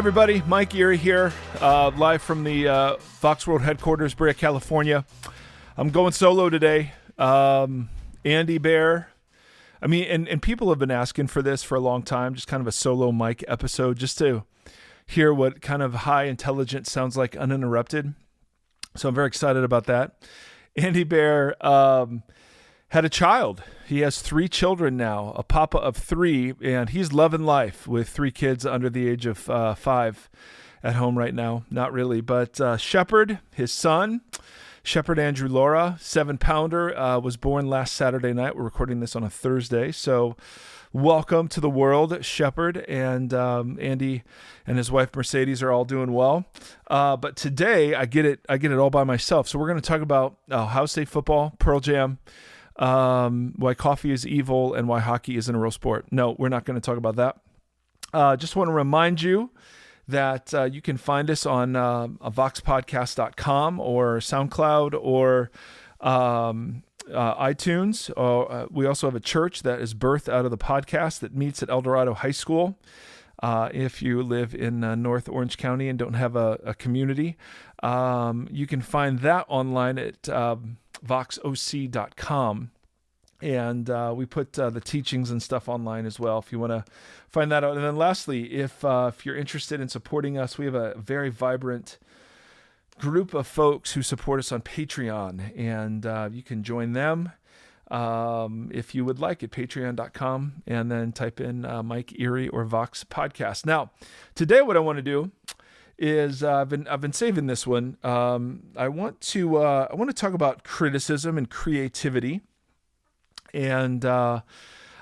everybody. Mike Erie here, live from the Vox World headquarters, Brea, California. I'm going solo today. Andy Bear. I mean, and people have been asking for this for a long time, just kind of a solo Mike episode, just to hear what kind of high intelligence sounds like uninterrupted. So I'm very excited about that. Andy Bear had a child. He has 3 children now, a papa of 3, and he's loving life with 3 kids under the age of 5 at home right now. Not really, but Shepard, his son, Shepard Andrew Laura, 7-pounder, was born last Saturday night. We're recording this on a Thursday, so welcome to the world, Shepard, and Andy and his wife Mercedes are all doing well. But today I get it all by myself. So we're going to talk about Ohio State football, Pearl Jam, why coffee is evil, and why hockey isn't a real sport. No, we're not going to talk about that. Just want to remind you that you can find us on voxpodcast.com or SoundCloud or iTunes. We also have a church that is birthed out of the podcast that meets at El Dorado High School. If you live in North Orange County and don't have a community, you can find that online at voxoc.com. And we put the teachings and stuff online as well if you want to find that out. And then lastly, if you're interested in supporting us, we have a very vibrant group of folks who support us on Patreon, and you can join them if you would like at patreon.com, and then type in Mike Erie or Vox Podcast. Now, today what I want to do is I've been saving this one. I want to talk about criticism and creativity, and I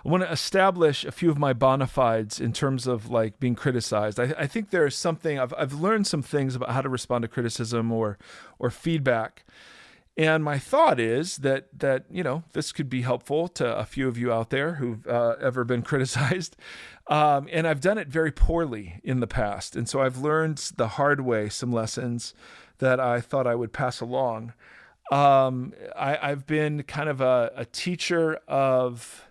want to establish a few of my bona fides in terms of like being criticized. I think there's something I've learned some things about how to respond to criticism or feedback. And my thought is that this could be helpful to a few of you out there who've ever been criticized. And I've done it very poorly in the past. And so I've learned the hard way some lessons that I thought I would pass along. I've been kind of a teacher of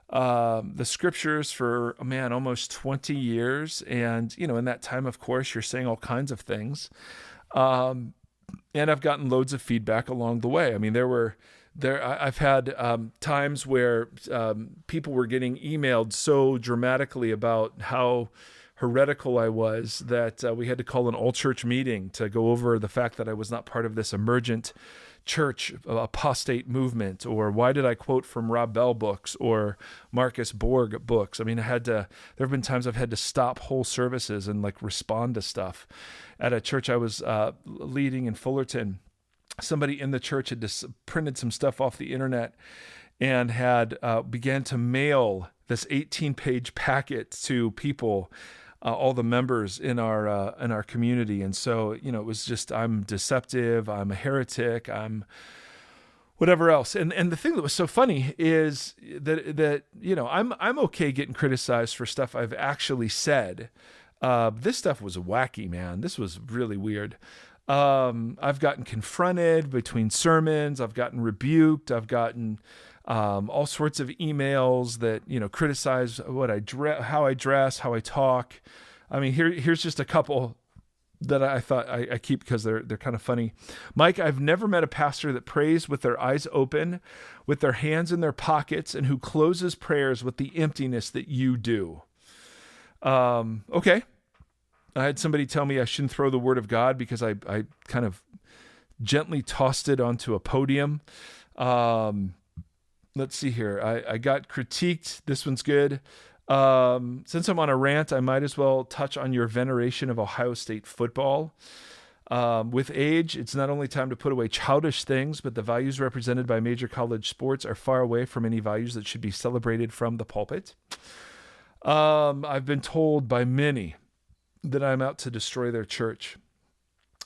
the scriptures for, almost 20 years. And, in that time, of course, you're saying all kinds of things. And I've gotten loads of feedback along the way. I mean, I've had times where people were getting emailed so dramatically about how heretical I was that we had to call an all-church meeting to go over the fact that I was not part of this emergent church apostate movement, or why did I quote from Rob Bell books or Marcus Borg books. I mean, there have been times I've had to stop whole services and respond to stuff. At a church I was leading in Fullerton, somebody in the church had printed some stuff off the internet and had began to mail this 18-page packet to people, all the members in our community. And so, it was just, I'm deceptive, I'm a heretic, I'm whatever else. And the thing that was so funny is that I'm okay getting criticized for stuff I've actually said. This stuff was wacky, man. This was really weird. I've gotten confronted between sermons. I've gotten rebuked. I've gotten all sorts of emails that criticize how I dress, how I talk. I mean, here's just a couple that I thought I keep because they're kind of funny. Mike, I've never met a pastor that prays with their eyes open, with their hands in their pockets, and who closes prayers with the emptiness that you do. Okay. I had somebody tell me I shouldn't throw the word of God because I kind of gently tossed it onto a podium. Let's see here. I got critiqued. This one's good. Since I'm on a rant, I might as well touch on your veneration of Ohio State football. With age, it's not only time to put away childish things, but the values represented by major college sports are far away from any values that should be celebrated from the pulpit. I've been told by many that I'm out to destroy their church.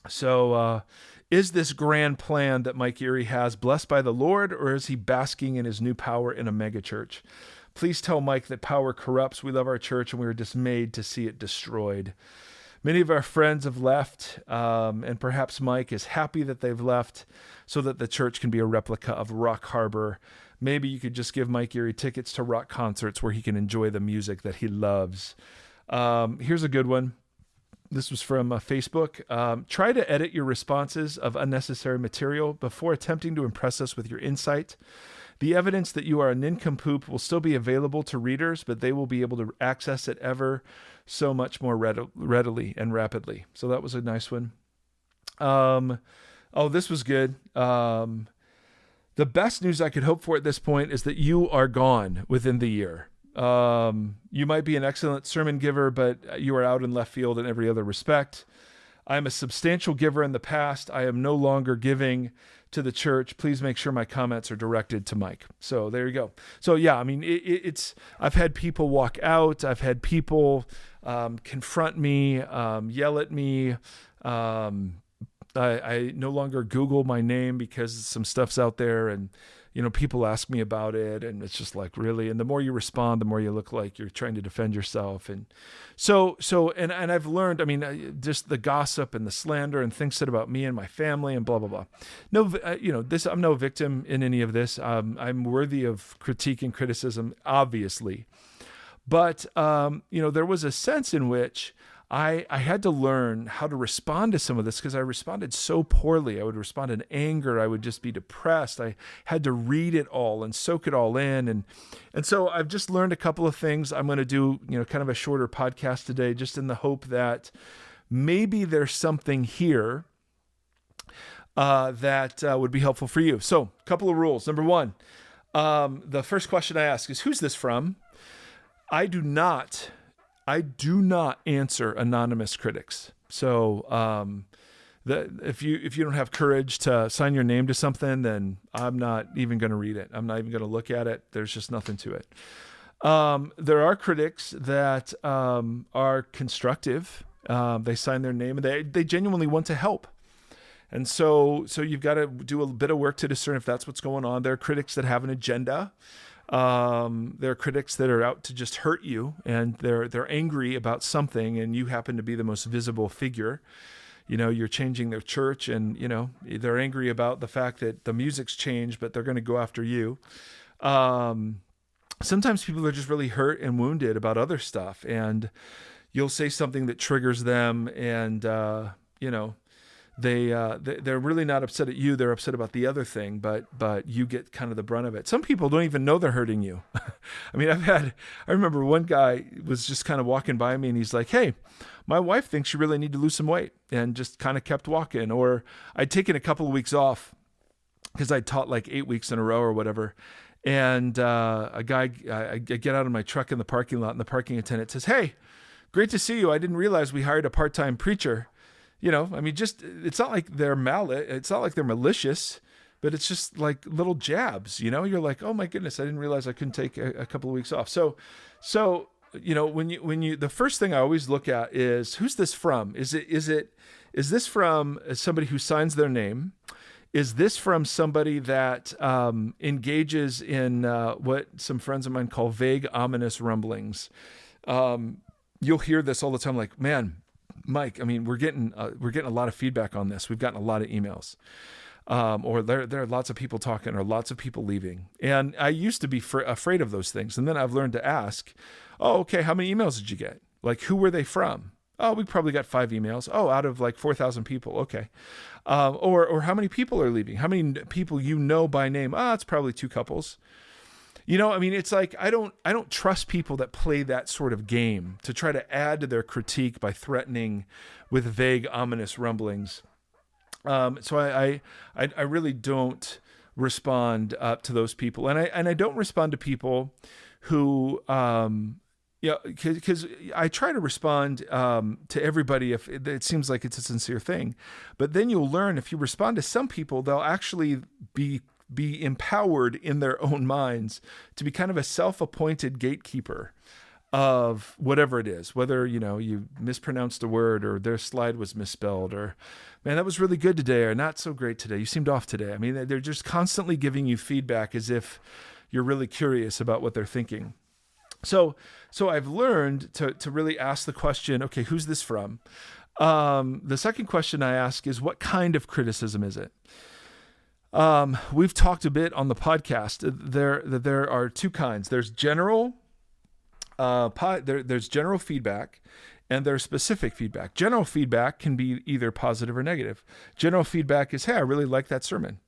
So is this grand plan that Mike Erie has blessed by the Lord, or is he basking in his new power in a mega church? Please tell Mike that power corrupts. We love our church, and we are dismayed to see it destroyed. Many of our friends have left, and perhaps Mike is happy that they've left so that the church can be a replica of Rock Harbor. Maybe you could just give Mike Erie tickets to rock concerts where he can enjoy the music that he loves. Here's a good one. This was from Facebook. Try to edit your responses of unnecessary material before attempting to impress us with your insight. The evidence that you are a nincompoop will still be available to readers, but they will be able to access it ever so much more readily and rapidly. So that was a nice one. This was good. The best news I could hope for at this point is that you are gone within the year. You might be an excellent sermon giver, but you are out in left field in every other respect. I am a substantial giver in the past. I am no longer giving to the church. Please make sure my comments are directed to Mike. So there you go. So yeah, I mean, I've had people walk out. I've had people confront me, yell at me. I no longer Google my name because some stuff's out there, and people ask me about it, and it's just like, really. And the more you respond, the more you look like you're trying to defend yourself. And so I've learned, I mean, just the gossip and the slander and things said about me and my family and blah, blah, blah. No, I'm no victim in any of this. I'm worthy of critique and criticism, obviously. But, there was a sense in which I had to learn how to respond to some of this because I responded so poorly. I would respond in anger. I would just be depressed. I had to read it all and soak it all in. And so I've just learned a couple of things. I'm going to do, kind of a shorter podcast today, just in the hope that maybe there's something here that would be helpful for you. So a couple of rules. Number one, the first question I ask is, who's this from? I do not answer anonymous critics. So if you don't have courage to sign your name to something, then I'm not even going to read it. I'm not even going to look at it. There's just nothing to it. There are critics that are constructive. They sign their name and they genuinely want to help. And so you've got to do a bit of work to discern if that's what's going on. There are critics that have an agenda. There are critics that are out to just hurt you, and they're angry about something, and you happen to be the most visible figure. You're changing their church, and they're angry about the fact that the music's changed, but they're going to go after you. Sometimes people are just really hurt and wounded about other stuff, and you'll say something that triggers them, and they're really not upset at you. They're upset about the other thing, but you get kind of the brunt of it. Some people don't even know they're hurting you. I mean, I remember one guy was just kind of walking by me and he's like, "Hey, my wife thinks you really need to lose some weight," and just kind of kept walking. Or I'd taken a couple of weeks off because I taught like 8 weeks in a row or whatever. And I get out of my truck in the parking lot, and the parking attendant says, "Hey, great to see you. I didn't realize we hired a part-time preacher." I mean, it's not like they're malicious, but it's just like little jabs, you're like, "Oh my goodness, I didn't realize I couldn't take a couple of weeks off." So, when you, the first thing I always look at is, who's this from? Is this from somebody who signs their name? Is this from somebody that engages in what some friends of mine call vague, ominous rumblings? You'll hear this all the time, like, "Man, Mike, I mean, we're getting a lot of feedback on this. We've gotten a lot of emails, or there are lots of people talking, or lots of people leaving." And I used to be afraid of those things, and then I've learned to ask, "Oh, okay, how many emails did you get? Like, who were they from?" "Oh, we probably got 5 emails." "Oh, out of like 4,000 people." "Okay." Or how many people are leaving? How many people by name? "It's probably 2 couples." I mean, it's like, I don't trust people that play that sort of game to try to add to their critique by threatening with vague, ominous rumblings. So I really don't respond to those people, and I don't respond to people who, because I try to respond to everybody if it seems like it's a sincere thing. But then you'll learn, if you respond to some people, they'll actually be empowered in their own minds to be kind of a self-appointed gatekeeper of whatever it is, whether, you mispronounced a word, or their slide was misspelled, or, "Man, that was really good today," or "Not so great today. You seemed off today." I mean, they're just constantly giving you feedback as if you're really curious about what they're thinking. So I've learned to really ask the question, okay, who's this from? The second question I ask is, what kind of criticism is it? We've talked a bit on the podcast. There are 2 kinds. There's general, there's general feedback, and there's specific feedback. General feedback can be either positive or negative. General feedback is, hey, I really like that sermon.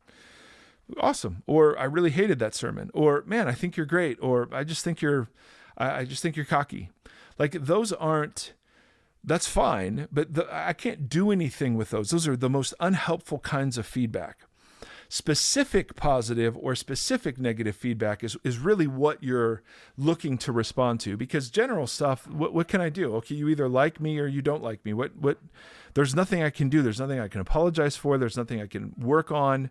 Awesome. Or I really hated that sermon. Or, man, I think you're great. Or I just think you're cocky. Like that's fine, but I can't do anything with those. Those are the most unhelpful kinds of feedback. Specific positive or specific negative feedback is really what you're looking to respond to, because general stuff, what can I do? Okay, you either like me or you don't like me. There's nothing I can do. There's nothing I can apologize for. There's nothing I can work on.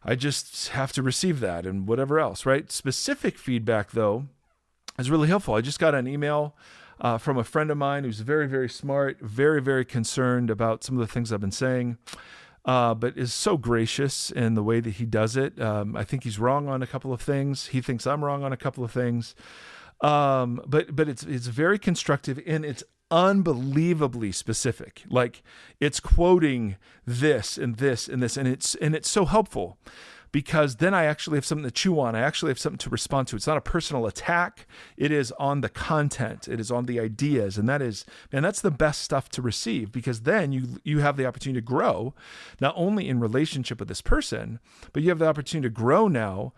I just have to receive that and whatever else, right? Specific feedback, though, is really helpful. I just got an email from a friend of mine who's very, very smart, very, very concerned about some of the things I've been saying. But is so gracious in the way that he does it. I think he's wrong on a couple of things. He thinks I'm wrong on a couple of things. But it's very constructive, and it's unbelievably specific. Like, it's quoting this and this and this, and it's so helpful, because then I actually have something to chew on. I actually have something to respond to. It's not a personal attack. It is on the content. It is on the ideas. And that's the best stuff to receive, because then you have the opportunity to grow, not only in relationship with this person, but you have the opportunity to grow now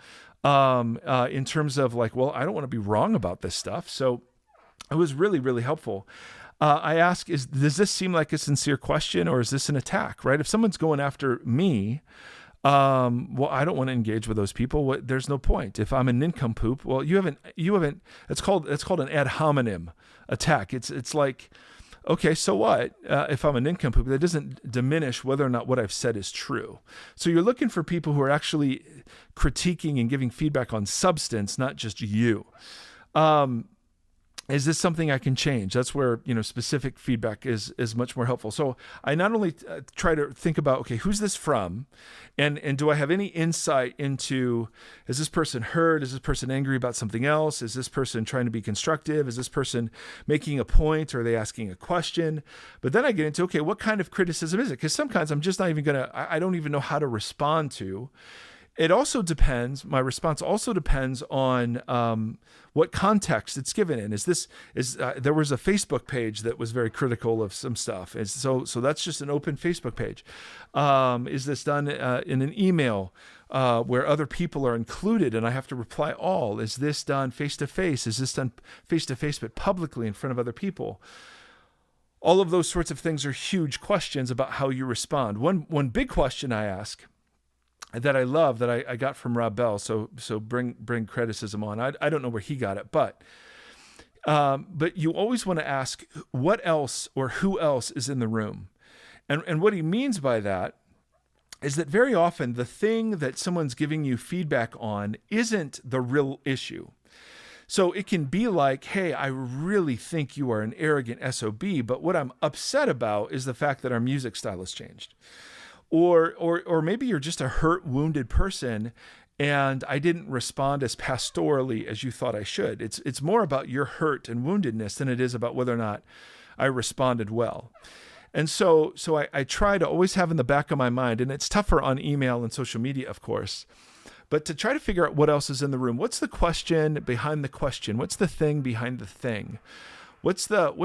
in terms of like, well, I don't want to be wrong about this stuff. So it was really, really helpful. I ask, does this seem like a sincere question, or is this an attack, right? If someone's going after me, well, I don't want to engage with those people. There's no point. If I'm a nincompoop, well, you haven't, it's called an ad hominem attack. It's like, okay, so what? If I'm a nincompoop, that doesn't diminish whether or not what I've said is true. So you're looking for people who are actually critiquing and giving feedback on substance, not just you. Is this something I can change? That's where, specific feedback is much more helpful. So I not only try to think about, okay, who's this from? And do I have any insight into, is this person hurt? Is this person angry about something else? Is this person trying to be constructive? Is this person making a point? Or are they asking a question? But then I get into, okay, what kind of criticism is it? Because sometimes I'm just not even I don't even know how to respond to. It also depends, my response also depends on what context it's given in. There was a Facebook page that was very critical of some stuff. So that's just an open Facebook page. Is this done in an email where other people are included and I have to reply all? Is this done face-to-face? Is this done face-to-face but publicly in front of other people? All of those sorts of things are huge questions about how you respond. One big question I ask that I love, that I got from Rob Bell. So bring criticism on. I don't know where he got it, but you always want to ask what else or who else is in the room. And what he means by that is that very often the thing that someone's giving you feedback on isn't the real issue. So it can be like, hey, I really think you are an arrogant SOB, but what I'm upset about is the fact that our music style has changed. Or maybe you're just a hurt, wounded person, and I didn't respond as pastorally as you thought I should. It's more about your hurt and woundedness than it is about whether or not I responded well. And so I try to always have in the back of my mind, and it's tougher on email and social media, of course, but to try to figure out what else is in the room. What's the question behind the question? What's the thing behind the thing? What's the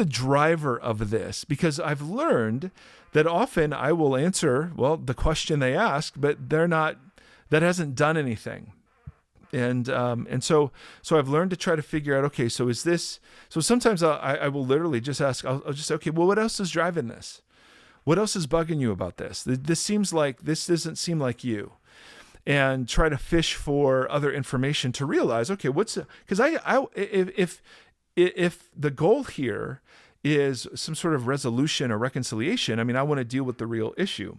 driver of this? Because I've learned that often I will answer, well, the question they ask, but that hasn't done anything. And so I've learned to try to figure out, okay, so is this, so sometimes I will literally just ask, I'll just say, okay, well, what else is driving this? What else is bugging you about this? This doesn't seem like you. And try to fish for other information to realize, okay, because if the goal here is some sort of resolution or reconciliation, I want to deal with the real issue.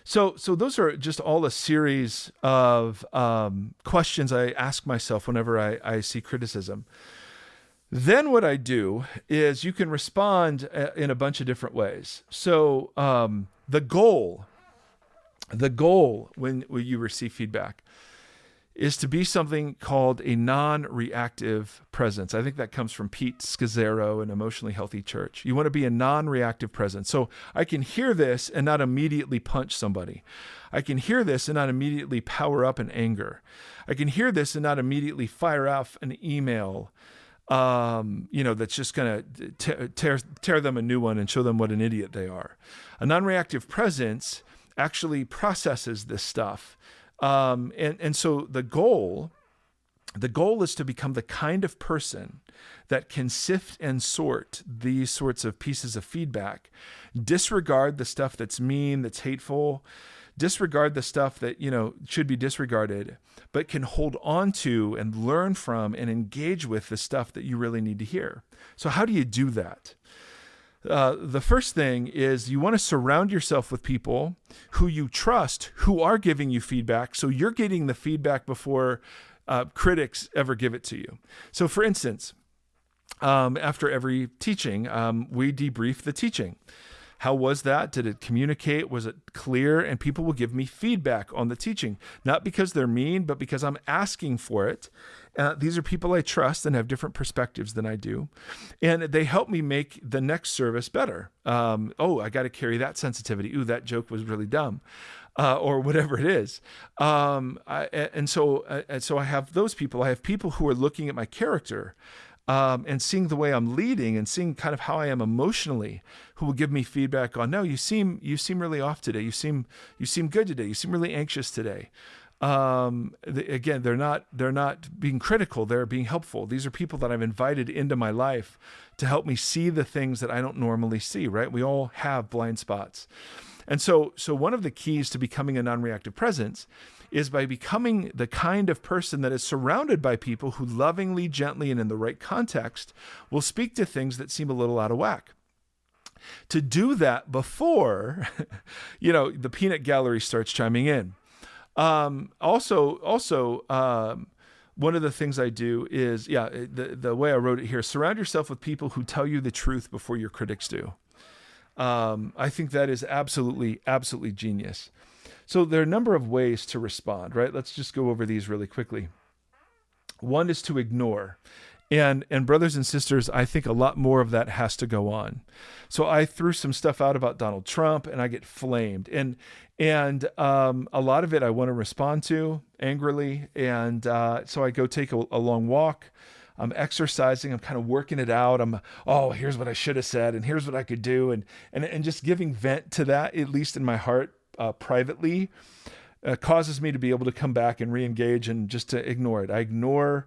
So those are just all a series of questions I ask myself whenever I see criticism. Then what I do is you can respond in a bunch of different ways. So the goal when you receive feedback is to be something called a non-reactive presence. I think that comes from Pete Scazzaro in Emotionally Healthy Church. You want to be a non-reactive presence. So I can hear this and not immediately punch somebody. I can hear this and not immediately power up in anger. I can hear this and not immediately fire off an email that's just going to tear them a new one and show them what an idiot they are. A non-reactive presence actually processes this stuff. And so the goal is to become the kind of person that can sift and sort these sorts of pieces of feedback, disregard the stuff that's mean, that's hateful, disregard the stuff that, should be disregarded, but can hold on to and learn from and engage with the stuff that you really need to hear. So how do you do that? The first thing is you want to surround yourself with people who you trust, who are giving you feedback. So you're getting the feedback before critics ever give it to you. So for instance, after every teaching, we debrief the teaching. How was that? Did it communicate? Was it clear? And people will give me feedback on the teaching, not because they're mean, but because I'm asking for it. These are people I trust and have different perspectives than I do. And they help me make the next service better. I got to carry that sensitivity. Ooh, that joke was really dumb. Or whatever it is. So I have those people. I have people who are looking at my character and seeing the way I'm leading and seeing kind of how I am emotionally, who will give me feedback on, no, you seem really off today. You seem good today. You seem really anxious today. Again, they're not being critical. They're being helpful. These are people that I've invited into my life to help me see the things that I don't normally see, right? We all have blind spots. And so one of the keys to becoming a non-reactive presence is by becoming the kind of person that is surrounded by people who lovingly, gently, and in the right context will speak to things that seem a little out of whack. To do that before, the peanut gallery starts chiming in. Also, one of the things I do is, the way I wrote it here, surround yourself with people who tell you the truth before your critics do. I think that is absolutely, absolutely genius. So there are a number of ways to respond, right? Let's just go over these really quickly. One is to ignore. And brothers and sisters, I think a lot more of that has to go on. So I threw some stuff out about Donald Trump and I get flamed. And a lot of it I want to respond to angrily. And so I go take a long walk. I'm exercising. I'm kind of working it out. Here's what I should have said, and here's what I could do, and just giving vent to that, at least in my heart, privately, causes me to be able to come back and re-engage and just to ignore it. I ignore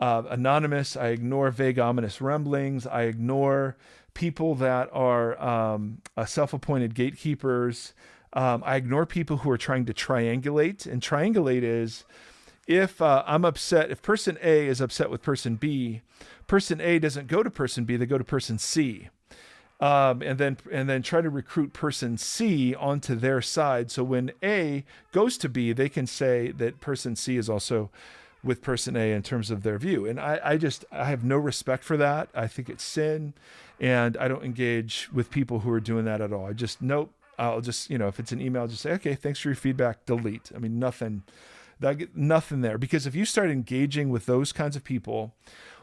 anonymous. I ignore vague, ominous rumblings. I ignore people that are self-appointed gatekeepers. I ignore people who are trying to triangulate, and triangulate is, if I'm upset, if person A is upset with person B, person A doesn't go to person B, they go to person C. And then try to recruit person C onto their side. So when A goes to B, they can say that person C is also with person A in terms of their view. And I have no respect for that. I think it's sin, and I don't engage with people who are doing that at all. Nope. I'll just, if it's an email, just say, okay, thanks for your feedback, delete. I mean, nothing there. Because if you start engaging with those kinds of people,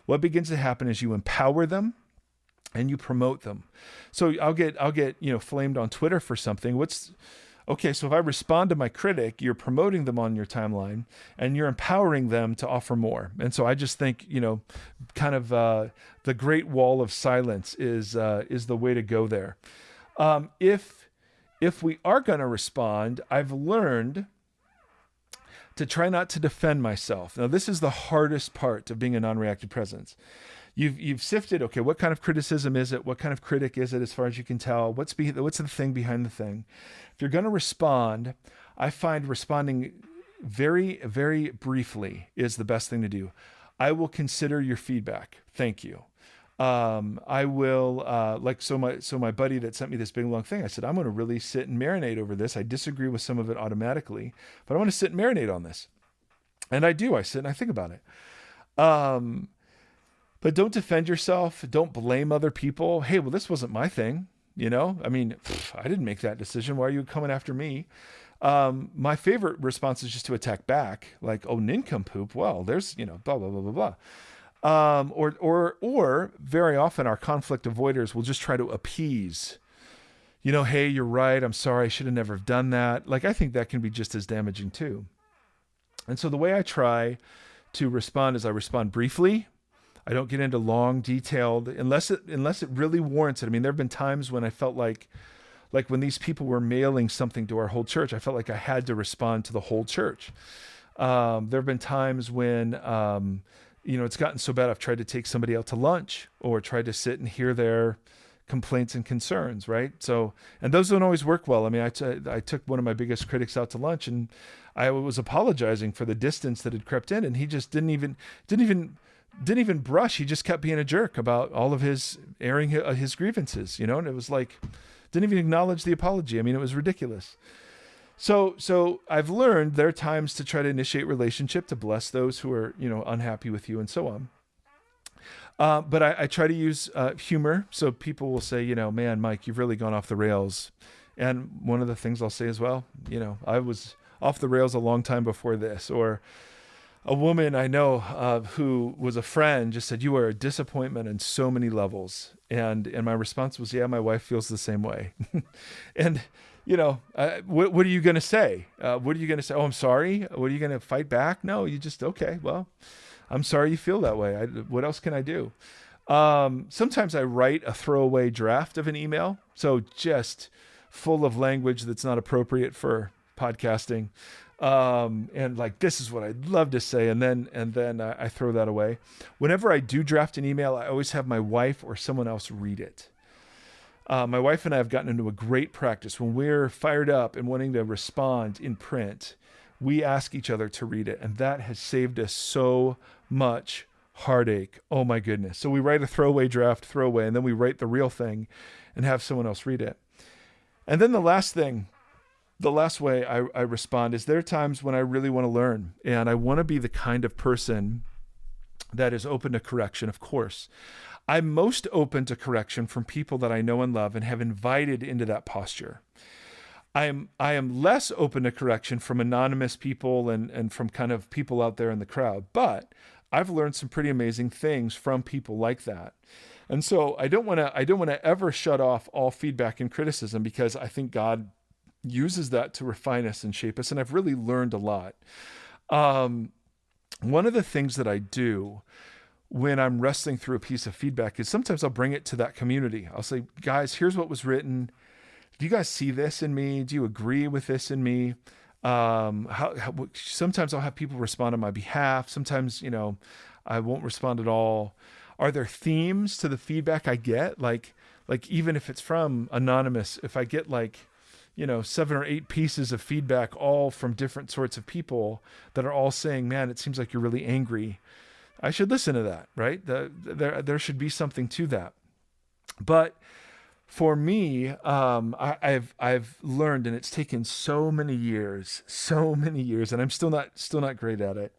what begins to happen is you empower them and you promote them. So I'll get flamed on Twitter for something. So if I respond to my critic, you're promoting them on your timeline and you're empowering them to offer more. And so I just think, kind of the great wall of silence is the way to go there. If we are going to respond, I've learned to try not to defend myself. Now, this is the hardest part of being a non-reactive presence. You've sifted, okay, what kind of criticism is it? What kind of critic is it as far as you can tell? What's the thing behind the thing? If you're going to respond, I find responding very, very briefly is the best thing to do. I will consider your feedback. Thank you. I will, my buddy that sent me this big long thing, I said, I'm going to really sit and marinate over this. I disagree with some of it automatically, but I want to sit and marinate on this. And I do. I sit and I think about it. But don't defend yourself. Don't blame other people. Hey, well, this wasn't my thing. I didn't make that decision. Why are you coming after me? My favorite response is just to attack back. Like, oh, nincompoop. Well, there's, blah, blah, blah, blah, blah. Or very often our conflict avoiders will just try to appease, hey, you're right. I'm sorry. I should have never done that. Like, I think that can be just as damaging too. And so the way I try to respond is I respond briefly. I don't get into long, detailed, unless it really warrants it. I mean, there have been times when I felt like when these people were mailing something to our whole church, I felt like I had to respond to the whole church. There have been times when, it's gotten so bad I've tried to take somebody out to lunch or tried to sit and hear their complaints and concerns, right? So, and those don't always work well. I mean, I took one of my biggest critics out to lunch, and I was apologizing for the distance that had crept in, and he just didn't even brush. He just kept being a jerk about all of his airing his grievances, and it was like, didn't even acknowledge the apology. I mean, it was ridiculous. So I've learned there are times to try to initiate relationship, to bless those who are, unhappy with you and so on. But I try to use humor. So people will say, man, Mike, you've really gone off the rails. And one of the things I'll say as well, I was off the rails a long time before this. Or a woman I know who was a friend just said, you are a disappointment on so many levels. And my response was, yeah, my wife feels the same way. And, what are you going to say? What are you going to say? Oh, I'm sorry. What are you going to fight back? No, you just, okay, well, I'm sorry you feel that way. What else can I do? Sometimes I write a throwaway draft of an email. So just full of language that's not appropriate for podcasting. And like, this is what I'd love to say. And then I throw that away. Whenever I do draft an email, I always have my wife or someone else read it. My wife and I have gotten into a great practice. When we're fired up and wanting to respond in print, we ask each other to read it. And that has saved us so much heartache. Oh my goodness. So we write a throwaway draft, and then we write the real thing and have someone else read it. And then the last way I respond is there are times when I really want to learn, and I want to be the kind of person that is open to correction, of course. I'm most open to correction from people that I know and love and have invited into that posture. I am less open to correction from anonymous people and from kind of people out there in the crowd, but I've learned some pretty amazing things from people like that. And so I don't want to ever shut off all feedback and criticism, because I think God uses that to refine us and shape us. And I've really learned a lot. One of the things that I do when I'm wrestling through a piece of feedback is sometimes I'll bring it to that community. I'll say, guys, here's what was written. Do you guys see this in me? Do you agree with this in me? Sometimes I'll have people respond on my behalf. Sometimes, I won't respond at all. Are there themes to the feedback I get? Like even if it's from anonymous, if I get 7 or 8 pieces of feedback, all from different sorts of people that are all saying, man, it seems like you're really angry, I should listen to that, right? There should be something to that. But for me, I've learned, and it's taken so many years, and I'm still not great at it,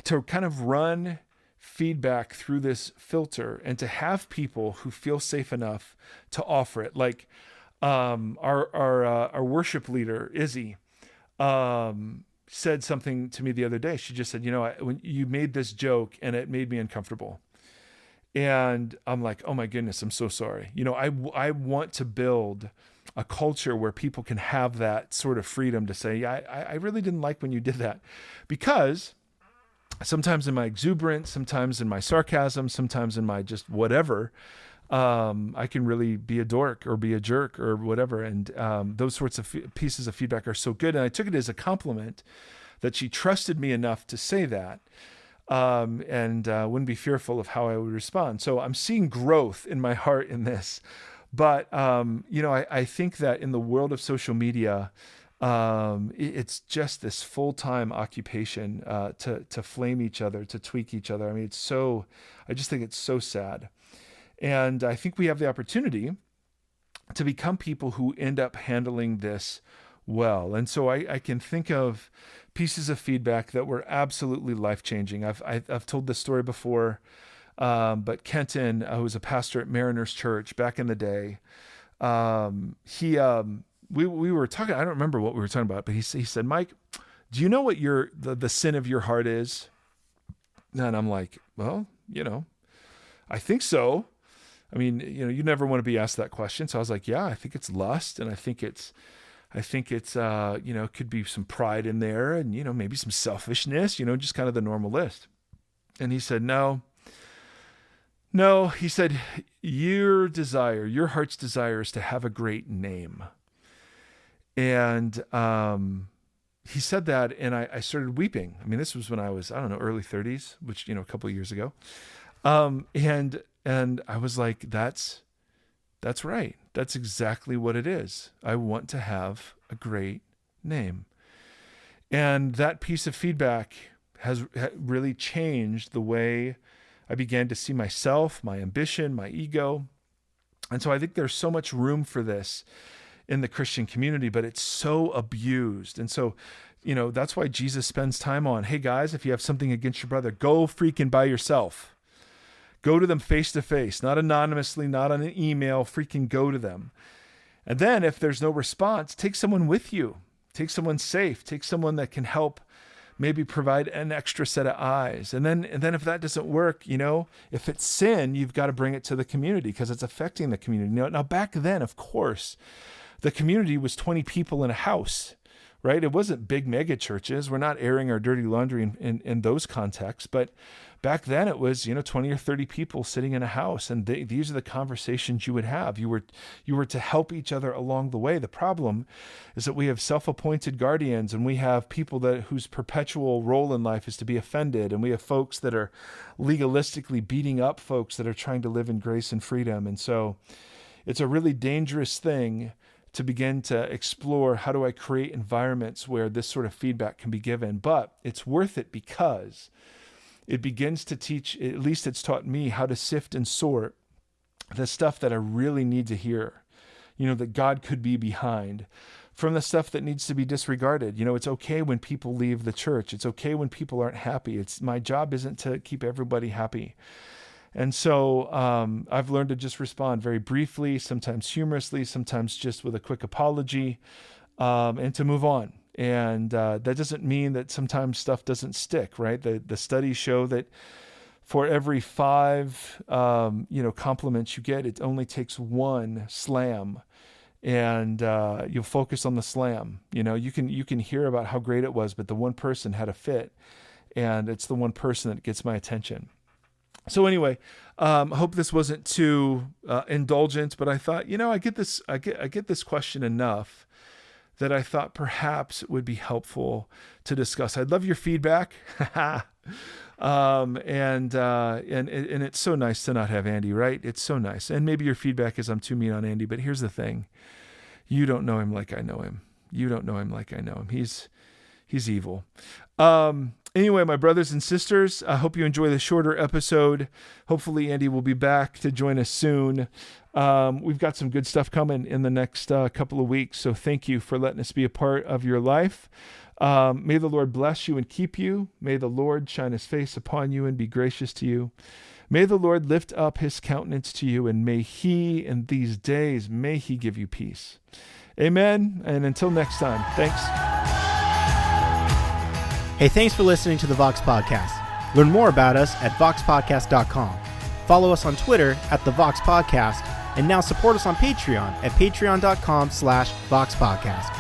to kind of run feedback through this filter and to have people who feel safe enough to offer it. Like our worship leader, Izzy, said something to me the other day. She just said, when you made this joke and it made me uncomfortable. And I'm like, oh my goodness, I'm so sorry. I want to build a culture where people can have that sort of freedom to say, I really didn't like when you did that. Because sometimes in my exuberance, sometimes in my sarcasm, sometimes in my just whatever, I can really be a dork or be a jerk or whatever. And those sorts of pieces of feedback are so good. And I took it as a compliment that she trusted me enough to say that, and wouldn't be fearful of how I would respond. So I'm seeing growth in my heart in this. But, I think that in the world of social media, it's just this full-time occupation to flame each other, to tweak each other. I mean, I just think it's so sad. And I think we have the opportunity to become people who end up handling this well. And so I can think of pieces of feedback that were absolutely life-changing. I've told this story before, but Kenton, who was a pastor at Mariners Church back in the day, we were talking, I don't remember what we were talking about, but he said, Mike, do you know what the sin of your heart is? And I'm like, well, I think so. I mean, you never want to be asked that question. So I was like, yeah, I think it's lust. And I think it's, could be some pride in there and, maybe some selfishness, just kind of the normal list. And he said, no, No, he said, your heart's desire is to have a great name. And he said that, and I started weeping. I mean, this was when I was, early 30s, which, a couple of years ago. And I was like, that's right. That's exactly what it is. I want to have a great name. And that piece of feedback has really changed the way I began to see myself, my ambition, my ego. And so I think there's so much room for this in the Christian community, but it's so abused. And so, that's why Jesus spends time on, hey guys, if you have something against your brother, go freaking by yourself. Go to them face to face, not anonymously, not on an email, freaking go to them. And then if there's no response, take someone with you. Take someone safe. Take someone that can help maybe provide an extra set of eyes. And then if that doesn't work, if it's sin, you've got to bring it to the community because it's affecting the community. Now back then, of course, the community was 20 people in a house, right? It wasn't big mega churches. We're not airing our dirty laundry in those contexts, but back then it was, 20 or 30 people sitting in a house, and these are the conversations you would have. You were to help each other along the way. The problem is that we have self-appointed guardians, and we have people whose perpetual role in life is to be offended, and we have folks that are legalistically beating up folks that are trying to live in grace and freedom. And so it's a really dangerous thing to begin to explore, how do I create environments where this sort of feedback can be given? But it's worth it because it begins to teach, at least it's taught me, how to sift and sort the stuff that I really need to hear, that God could be behind, from the stuff that needs to be disregarded. It's okay when people leave the church. It's okay when people aren't happy. My job isn't to keep everybody happy. And so I've learned to just respond very briefly, sometimes humorously, sometimes just with a quick apology, and to move on. And that doesn't mean that sometimes stuff doesn't stick, right? The studies show that for every 5, compliments you get, it only takes 1 slam, and you'll focus on the slam. You can hear about how great it was, but the one person had a fit, and it's the one person that gets my attention. So anyway, hope this wasn't too indulgent, but I thought, I get this question enough that I thought perhaps it would be helpful to discuss. I'd love your feedback. And it's so nice to not have Andy, right? It's so nice. And maybe your feedback is I'm too mean on Andy, but here's the thing. You don't know him like I know him. You don't know him like I know him. He's evil. Anyway, my brothers and sisters, I hope you enjoy the shorter episode. Hopefully Andy will be back to join us soon. We've got some good stuff coming in the next couple of weeks. So thank you for letting us be a part of your life. May the Lord bless you and keep you. May the Lord shine his face upon you and be gracious to you. May the Lord lift up his countenance to you, and may he in these days, may he give you peace. Amen. And until next time, thanks. Hey, thanks for listening to the Vox Podcast. Learn more about us at voxpodcast.com. Follow us on Twitter at the Vox Podcast, and now support us on Patreon at patreon.com/voxpodcast.